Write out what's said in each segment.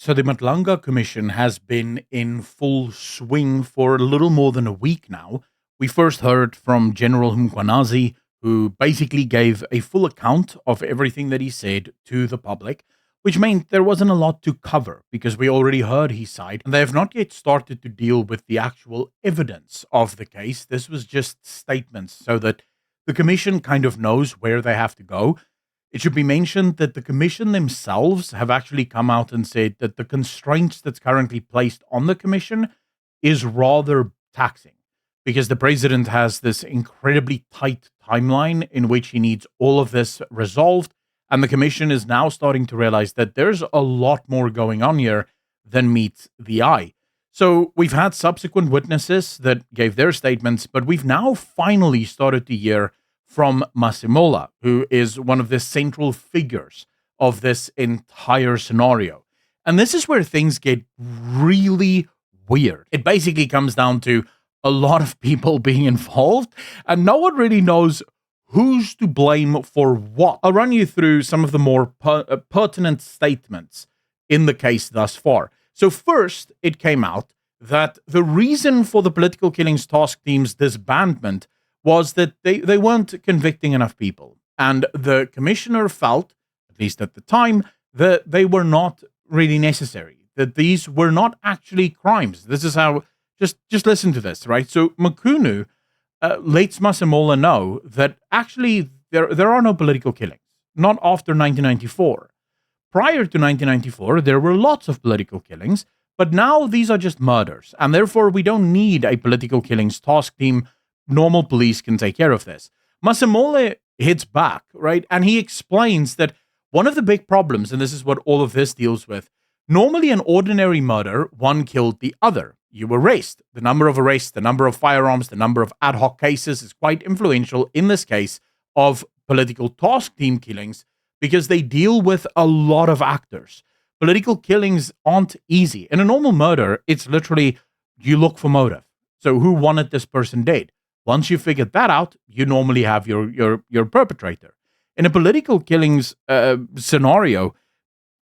So the Madlanga Commission has been in full swing for a little more than a week now. We first heard from General Mkhwanazi, who basically gave a full account of everything that he said to the public, which meant there wasn't a lot to cover because we already heard his side, and they have not yet started to deal with the actual evidence of the case. This was just statements so that the commission kind of knows where they have to go. It should be mentioned that the commission themselves have actually come out and said that the constraints that's currently placed on the commission is rather taxing because the president has this incredibly tight timeline in which he needs all of this resolved. And the commission is now starting to realize that there's a lot more going on here than meets the eye. So we've had subsequent witnesses that gave their statements, but we've now finally started to hear from Masemola, who is one of the central figures of this entire scenario. And this is where things get really weird. It basically comes down to a lot of people being involved, and no one really knows who's to blame for what. I'll run you through some of the more pertinent statements in the case thus far. So first, it came out that the reason for the Political Killings Task Team's disbandment was that they weren't convicting enough people. And the commissioner felt, at least at the time, that they were not really necessary, that these were not actually crimes. This is how, just listen to this, right? So Mkhunu lets Masemola know that actually there are no political killings, not after 1994. Prior to 1994, there were lots of political killings, but now these are just murders, and therefore we don't need a political killings task team. Normal police can take care of this. Masemola hits back, right? And he explains that one of the big problems, and this is what all of this deals with, normally an ordinary murder, one killed the other. You arrest. The number of arrests, the number of firearms, the number of ad hoc cases is quite influential in this case of political task team killings because they deal with a lot of actors. Political killings aren't easy. In a normal murder, it's literally you look for motive. So who wanted this person dead? Once you figured that out, you normally have your perpetrator. In a political killings scenario,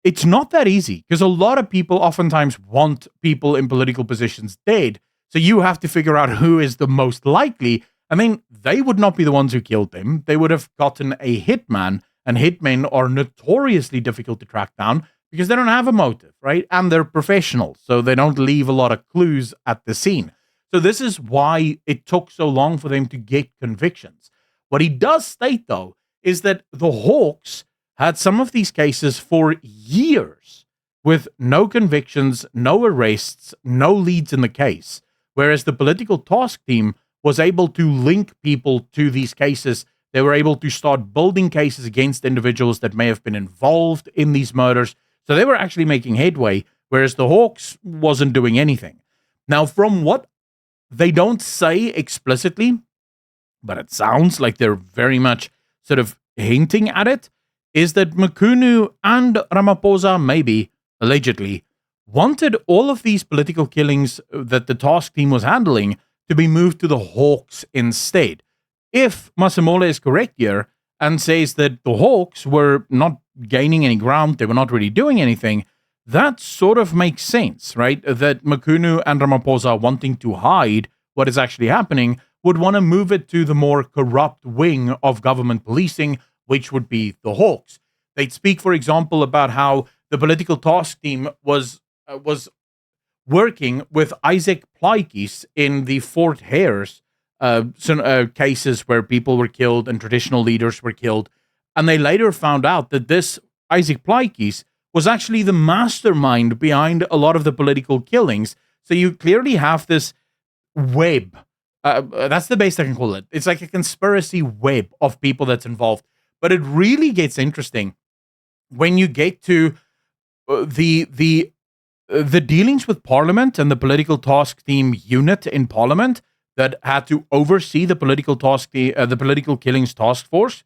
it's not that easy because a lot of people oftentimes want people in political positions dead. So you have to figure out who is the most likely. I mean, they would not be the ones who killed them. They would have gotten a hitman, and hitmen are notoriously difficult to track down because they don't have a motive, right? And they're professionals, so they don't leave a lot of clues at the scene. So this is why it took so long for them to get convictions. What he does state, though, is that the Hawks had some of these cases for years with no convictions, no arrests, no leads in the case, whereas the political task team was able to link people to these cases. They were able to start building cases against individuals that may have been involved in these murders. So they were actually making headway, whereas the Hawks wasn't doing anything. Now, from what they don't say explicitly, but it sounds like they're very much sort of hinting at it, is that Mkhunu and Ramaphosa, maybe, allegedly, wanted all of these political killings that the task team was handling to be moved to the Hawks instead. If Masemola is correct here and says that the Hawks were not gaining any ground, they were not really doing anything, that sort of makes sense, right? That Mkhunu and Ramaphosa wanting to hide what is actually happening would want to move it to the more corrupt wing of government policing, which would be the Hawks. They'd speak, for example, about how the political task team was working with Isaac Plaatjes in the Fort Hares cases where people were killed and traditional leaders were killed. And they later found out that this Isaac Plaatjes was actually the mastermind behind a lot of the political killings. So you clearly have this web. That's the best I can call it. It's like a conspiracy web of people that's involved. But it really gets interesting when you get to the dealings with Parliament and the political task team unit in Parliament that had to oversee the political killings task force,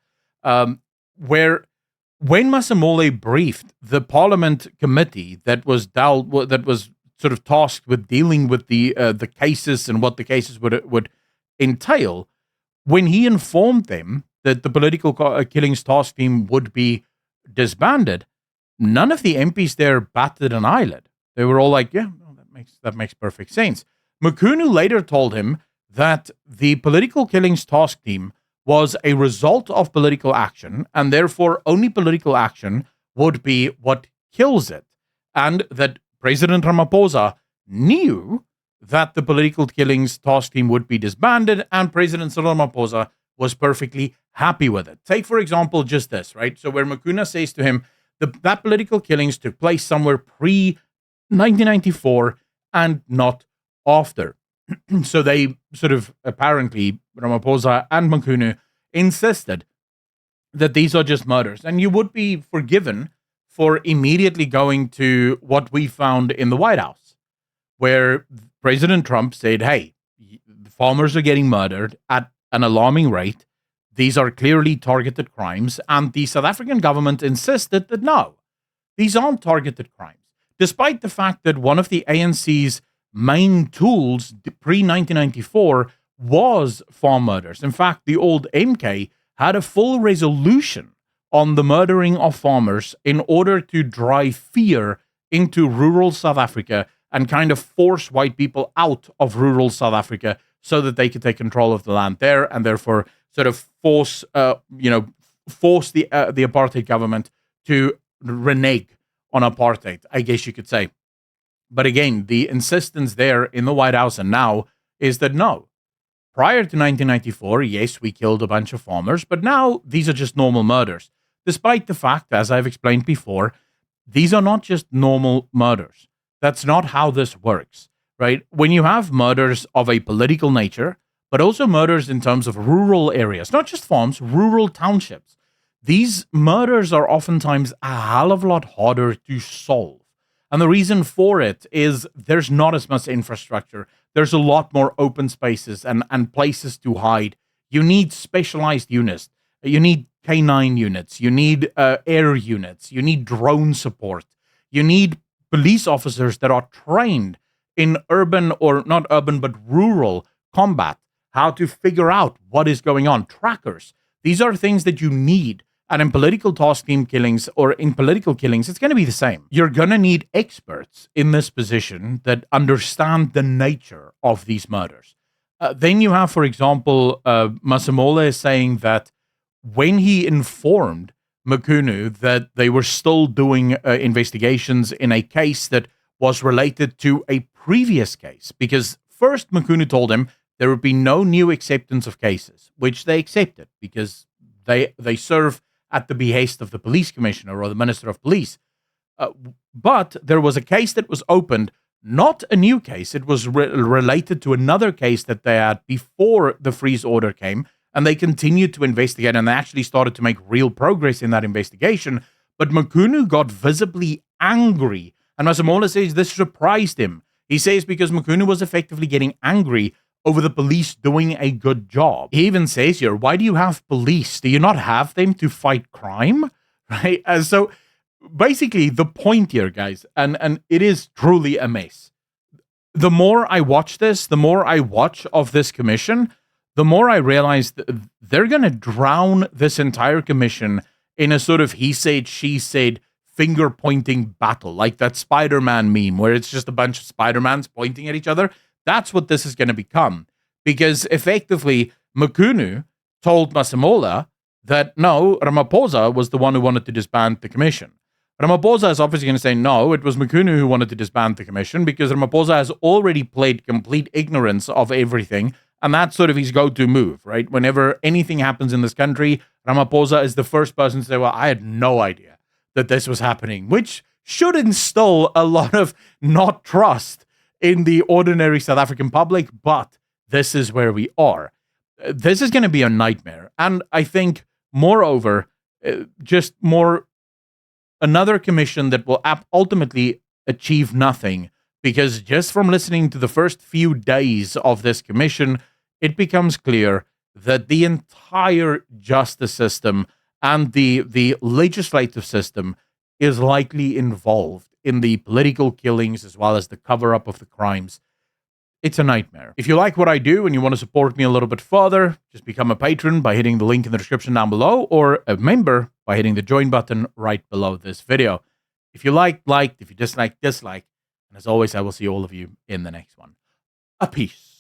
where when Masemola briefed the Parliament committee that was sort of tasked with dealing with the cases and what the cases would entail, when he informed them that the political killings task team would be disbanded, none of the MPs there batted an eyelid. They were all like, yeah, no, that makes perfect sense. Mkhwanazi later told him that the political killings task team was a result of political action, and therefore only political action would be what kills it. And that President Ramaphosa knew that the political killings task team would be disbanded, and President Cyril Ramaphosa was perfectly happy with it. Take, for example, just this, right? So where Mkhwanazi says to him, that political killings took place somewhere pre-1994 and not after. So they sort of, apparently, Ramaphosa and Mkhwanazi insisted that these are just murders. And you would be forgiven for immediately going to what we found in the White House, where President Trump said, hey, farmers are getting murdered at an alarming rate. These are clearly targeted crimes. And the South African government insisted that no, these aren't targeted crimes, despite the fact that one of the ANC's main tools pre-1994 was farm murders. In fact, the old MK had a full resolution on the murdering of farmers in order to drive fear into rural South Africa and kind of force white people out of rural South Africa so that they could take control of the land there, and therefore sort of force the apartheid government to renege on apartheid, I guess you could say. But again, the insistence there in the White House and now is that no, prior to 1994, yes, we killed a bunch of farmers, but now these are just normal murders. Despite the fact, as I've explained before, these are not just normal murders. That's not how this works, right? When you have murders of a political nature, but also murders in terms of rural areas, not just farms, rural townships, these murders are oftentimes a hell of a lot harder to solve. And the reason for it is there's not as much infrastructure. There's a lot more open spaces and places to hide. You need specialized units. You need K9 units. You need air units. You need drone support. You need police officers that are trained in urban, or not urban, but rural combat, how to figure out what is going on. Trackers. These are things that you need. And in political task team killings, or in political killings, it's going to be the same. You're going to need experts in this position that understand the nature of these murders. Then you have, for example, Masemola is saying that when he informed Mkhwanazi that they were still doing investigations in a case that was related to a previous case, because first Mkhwanazi told him there would be no new acceptance of cases, which they accepted because they serve at the behest of the police commissioner or the minister of police. But there was a case that was opened, not a new case. It was related to another case that they had before the freeze order came, and they continued to investigate, and they actually started to make real progress in that investigation. But Mkhwanazi got visibly angry, and Masemola says this surprised him. He says because Mkhwanazi was effectively getting angry over the police doing a good job. He even says here, why do you have police? Do you not have them to fight crime? Right? And so basically the point here, guys, and it is truly a mess. The more I watch this, the more I watch of this commission, the more I realize that they're going to drown this entire commission in a sort of he said, she said, finger-pointing battle, like that Spider-Man meme where it's just a bunch of Spider-Mans pointing at each other. That's what this is going to become, because effectively Mkhwanazi told Masemola that no, Ramaphosa was the one who wanted to disband the commission. Ramaphosa is obviously going to say no, it was Mkhwanazi who wanted to disband the commission, because Ramaphosa has already played complete ignorance of everything, and that's sort of his go-to move, right? Whenever anything happens in this country, Ramaphosa is the first person to say, well, I had no idea that this was happening, which should instill a lot of not trust in the ordinary South African public, but this is where we are. This is going to be a nightmare. And I think, moreover, another commission that will ultimately achieve nothing, because just from listening to the first few days of this commission, it becomes clear that the entire justice system and the legislative system is likely involved in the political killings as well as the cover-up of the crimes. It's a nightmare. If you like what I do and you want to support me a little bit further, just become a patron by hitting the link in the description down below, or a member by hitting the join button right below this video. If you liked. If you dislike. And as always, I will see all of you in the next one. A peace.